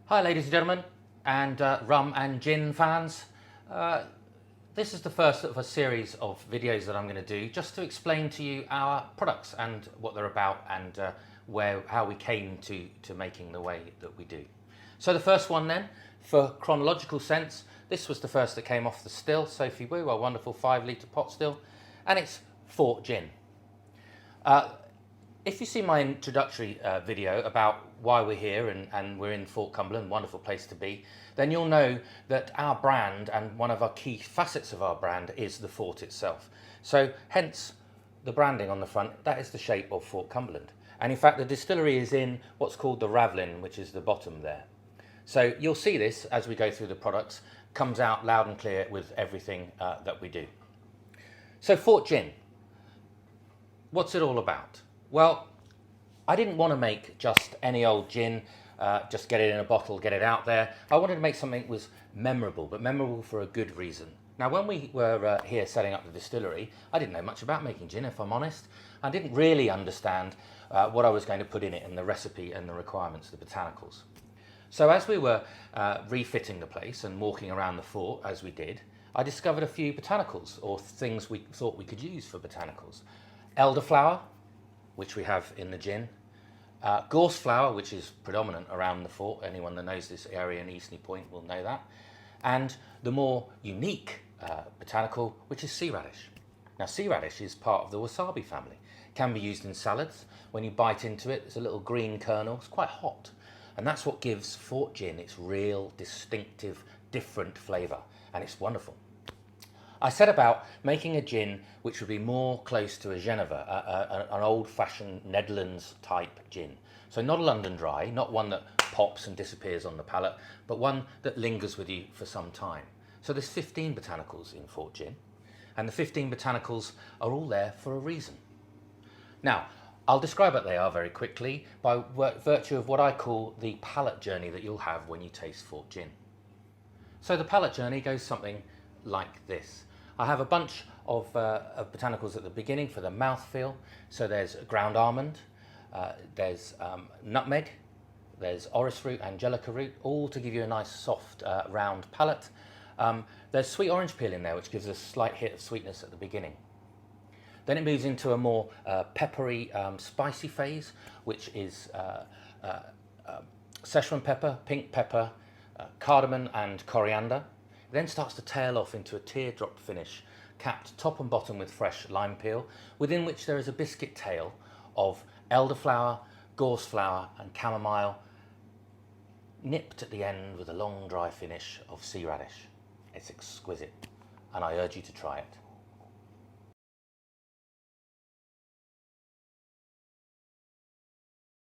Hi ladies and gentlemen, and rum and gin fans. This is the first of a series of videos that I'm going to do just to explain to you our products and what they're about and how we came to making the way that we do. So the first one then, for chronological sense, this was the first that came off the still, Sophie Woo, our wonderful 5-litre pot still, and it's Fort Gin. If you see my introductory video about why we're here and we're in Fort Cumberland, wonderful place to be, then you'll know that our brand and one of our key facets of our brand is the fort itself. So hence the branding on the front, that is the shape of Fort Cumberland. And in fact the distillery is in what's called the Ravlin, which is the bottom there. So you'll see this as we go through the products, comes out loud and clear with everything that we do. So Fort Gin, what's it all about? Well, I didn't want to make just any old gin, just get it in a bottle, get it out there. I wanted to make something that was memorable, but memorable for a good reason. Now, when we were here setting up the distillery, I didn't know much about making gin, if I'm honest. I didn't really understand what I was going to put in it and the recipe and the requirements, the botanicals. So as we were refitting the place and walking around the fort as we did, I discovered a few botanicals, or things we thought we could use for botanicals. Elderflower, which we have in the gin. Gorse flower, which is predominant around the fort. Anyone that knows this area in Eastney Point will know that. And the more unique botanical, which is sea radish. Now, sea radish is part of the wasabi family. Can be used in salads. When you bite into it, there's a little green kernel. It's quite hot. And that's what gives Fort Gin its real, distinctive, different flavour. And it's wonderful. I set about making a gin which would be more close to a Geneva, an old-fashioned Netherlands type gin. So not a London dry, not one that pops and disappears on the palate, but one that lingers with you for some time. So there's 15 botanicals in Fort Gin, and the 15 botanicals are all there for a reason. Now, I'll describe what they are very quickly by virtue of what I call the palate journey that you'll have when you taste Fort Gin. So the palate journey goes something like this. I have a bunch of botanicals at the beginning for the mouthfeel. So there's ground almond, there's nutmeg, there's orris root, angelica root, all to give you a nice soft round palate. There's sweet orange peel in there, which gives a slight hit of sweetness at the beginning. Then it moves into a more peppery, spicy phase, which is Szechuan pepper, pink pepper, cardamom and coriander. It then starts to tail off into a teardrop finish, capped top and bottom with fresh lime peel, within which there is a biscuit tail of elderflower, gorse flower and chamomile, nipped at the end with a long dry finish of sea radish. It's exquisite, and I urge you to try it.